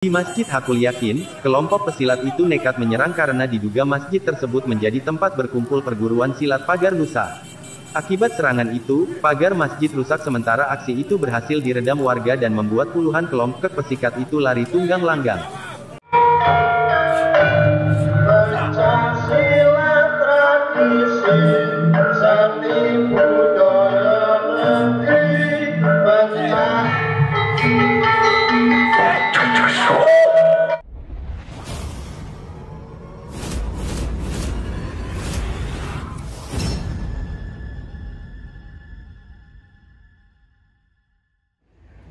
Di Masjid Hakul Yakin, kelompok pesilat itu nekat menyerang karena diduga masjid tersebut menjadi tempat berkumpul perguruan silat Pagar Nusa. Akibat serangan itu, pagar masjid rusak sementara aksi itu berhasil diredam warga dan membuat puluhan kelompok pesilat itu lari tunggang langgang.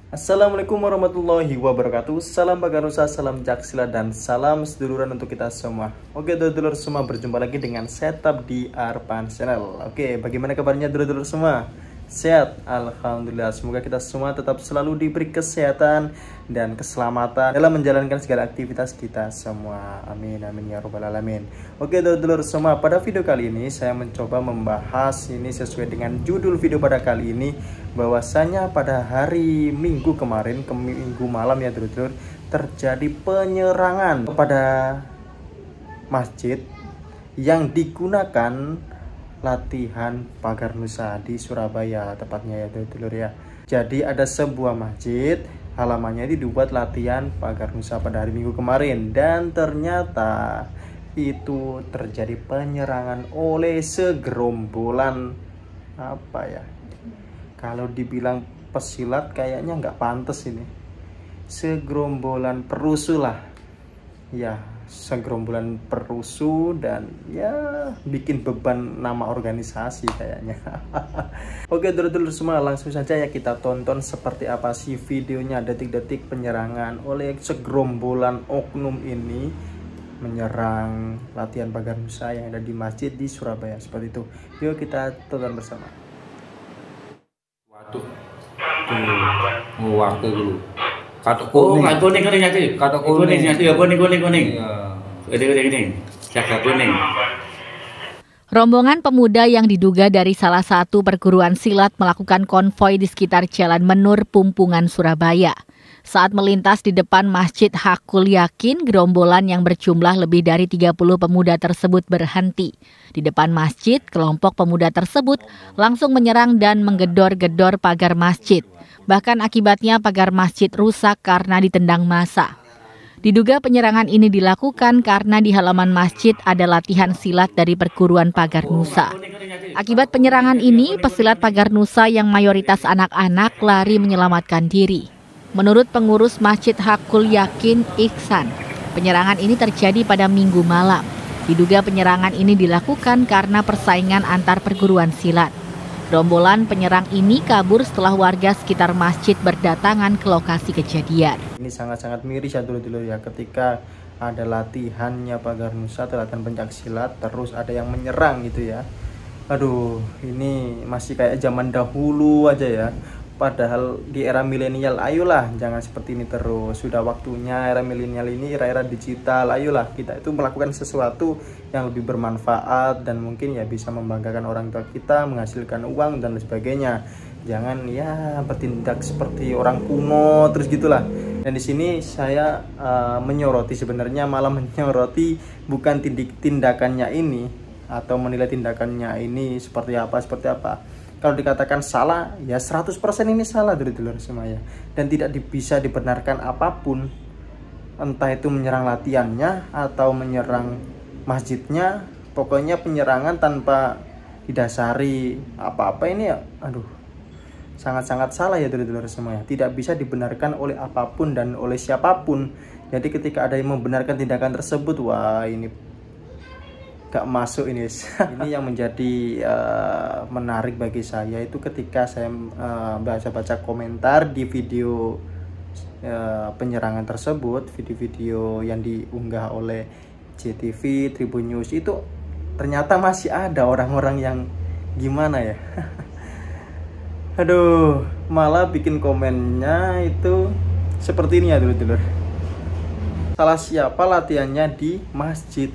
Assalamualaikum warahmatullahi wabarakatuh. Salam Pagar Nusa, salam Jaksilat, dan salam seduluran untuk kita semua. Oke dulur-dulur semua, berjumpa lagi dengan setup di Arpan Channel. Oke, bagaimana kabarnya dulur-dulur semua? Sehat? Alhamdulillah. Semoga kita semua tetap selalu diberi kesehatan dan keselamatan dalam menjalankan segala aktivitas kita semua. Amin amin ya robbal alamin. Oke dulur-dulur semua, pada video kali ini saya mencoba membahas ini sesuai dengan judul video pada kali ini, bahwasanya pada hari Minggu kemarin, ke Minggu malam ya dulur-dulur, terjadi penyerangan kepada masjid yang digunakan latihan Pagar Nusa di Surabaya tepatnya ya dulur ya. Jadi ada sebuah masjid, halamannya itu dibuat latihan Pagar Nusa pada hari Minggu kemarin, dan ternyata itu terjadi penyerangan oleh segerombolan apa ya, kalau dibilang pesilat kayaknya nggak pantas ini, segerombolan perusuh lah ya, segerombolan perusuh, dan ya bikin beban nama organisasi kayaknya. Oke dulur-dulur semua, langsung saja ya kita tonton seperti apa sih videonya, detik-detik penyerangan oleh segerombolan oknum ini menyerang latihan Pagar Nusa yang ada di masjid di Surabaya seperti itu. Yuk kita tonton bersama. Waduh, waktu dulu. Katok kuning. Oh, kuning nyati. Katok kuning nyati ya, kuning. Iya. Ini. Jaga kuning. Rombongan pemuda yang diduga dari salah satu perguruan silat melakukan konvoi di sekitar Jalan Menur, Pumpungan, Surabaya. Saat melintas di depan Masjid Hakul Yakin, gerombolan yang berjumlah lebih dari 30 pemuda tersebut berhenti. Di depan masjid, kelompok pemuda tersebut langsung menyerang dan menggedor-gedor pagar masjid. Bahkan akibatnya pagar masjid rusak karena ditendang massa. Diduga penyerangan ini dilakukan karena di halaman masjid ada latihan silat dari perguruan Pagar Nusa. Akibat penyerangan ini, pesilat Pagar Nusa yang mayoritas anak-anak lari menyelamatkan diri. Menurut pengurus Masjid Hakul Yakin, Ihsan, penyerangan ini terjadi pada Minggu malam. Diduga penyerangan ini dilakukan karena persaingan antar perguruan silat. Rombolan penyerang ini kabur setelah warga sekitar masjid berdatangan ke lokasi kejadian. Ini sangat-sangat miris ya dulu ya, ketika ada latihannya Pagar Nusa, latihan pencaksilat, terus ada yang menyerang gitu ya. Aduh, ini masih kayak zaman dahulu aja ya. Padahal di era milenial, ayolah jangan seperti ini terus. Sudah waktunya era milenial ini, era-era digital. Ayolah kita itu melakukan sesuatu yang lebih bermanfaat dan mungkin ya bisa membanggakan orang tua kita, menghasilkan uang dan sebagainya. Jangan ya bertindak seperti orang kuno terus gitulah. Dan di sini saya menyoroti, sebenarnya malah menyoroti bukan tindakannya ini atau menilai tindakannya ini seperti apa. Kalau dikatakan salah, ya 100% ini salah dulur-dulur semua ya. Dan tidak bisa dibenarkan apapun, entah itu menyerang latihannya atau menyerang masjidnya. Pokoknya penyerangan tanpa didasari apa-apa ini ya, aduh, sangat-sangat salah ya dulur-dulur semua ya. Tidak bisa dibenarkan oleh apapun dan oleh siapapun. Jadi ketika ada yang membenarkan tindakan tersebut, wah ini gak masuk ini. Ini yang menjadi menarik bagi saya itu ketika saya baca-baca komentar di video penyerangan tersebut, video-video yang diunggah oleh JTV, Tribun News, itu ternyata masih ada orang-orang yang gimana ya. Aduh, malah bikin komennya itu seperti ini ya dulur-dulur. Salah siapa latihannya di masjid,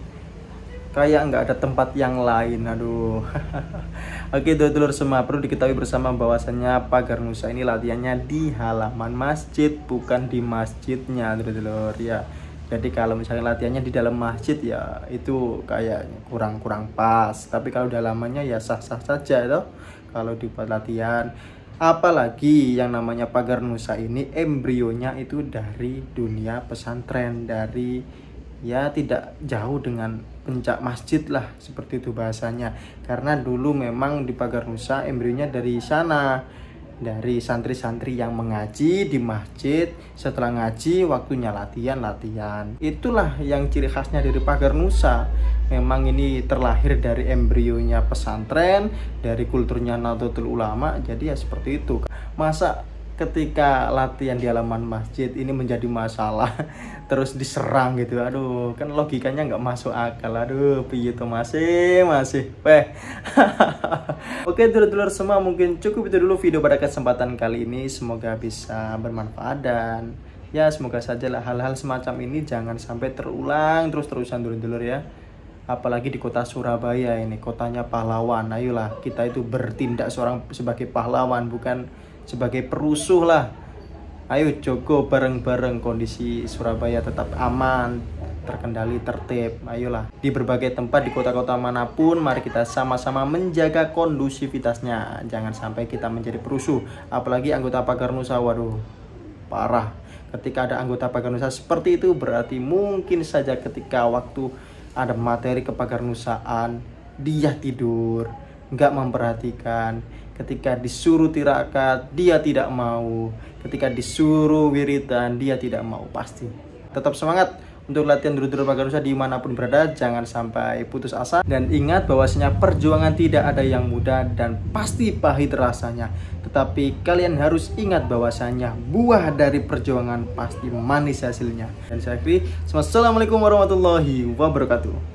kayak nggak ada tempat yang lain. Aduh. Oke dulur semua, perlu diketahui bersama bahwasannya Pagar Nusa ini latihannya di halaman masjid, bukan di masjidnya dulur ya. Jadi kalau misalnya latihannya di dalam masjid ya itu kayak kurang pas. Tapi kalau dalamannya ya sah-sah saja itu kalau dibuat latihan. Apalagi yang namanya Pagar Nusa ini embrionya itu dari dunia pesantren, dari ya tidak jauh dengan pencak masjid lah, seperti itu bahasanya. Karena dulu memang di Pagar Nusa embrionya dari sana, dari santri-santri yang mengaji di masjid. Setelah ngaji waktunya latihan. Itulah yang ciri khasnya dari Pagar Nusa. Memang ini terlahir dari embrionya pesantren, dari kulturnya Nahdlatul Ulama. Jadi ya seperti itu. Masa ketika latihan di halaman masjid ini menjadi masalah terus diserang gitu, aduh kan logikanya nggak masuk akal. Aduh piye tuh masih Oke dulur-dulur semua, mungkin cukup itu dulu video pada kesempatan kali ini. Semoga bisa bermanfaat dan ya semoga saja lah hal-hal semacam ini jangan sampai terulang terus-terusan dulur-dulur ya. Apalagi di kota Surabaya ini, kotanya pahlawan. Ayolah kita itu bertindak sebagai pahlawan, bukan sebagai perusuh lah. Ayo jogo bareng-bareng kondisi Surabaya tetap aman, terkendali, tertib. Ayolah di berbagai tempat di kota-kota manapun, mari kita sama-sama menjaga kondusivitasnya. Jangan sampai kita menjadi perusuh. Apalagi anggota Pagar Nusa, waduh parah. Ketika ada anggota Pagar Nusa seperti itu, berarti mungkin saja ketika waktu ada materi kepagarnusaan dia tidur, nggak memperhatikan. Ketika disuruh tirakat dia tidak mau, ketika disuruh wiridan dia tidak mau. Pasti tetap semangat untuk latihan dulur-dulur Pagar Nusa dimanapun berada. Jangan sampai putus asa dan ingat bahwasanya perjuangan tidak ada yang mudah dan pasti pahit rasanya. Tetapi kalian harus ingat bahwasanya buah dari perjuangan pasti manis hasilnya. Dan saya akhiri, assalamualaikum warahmatullahi wabarakatuh.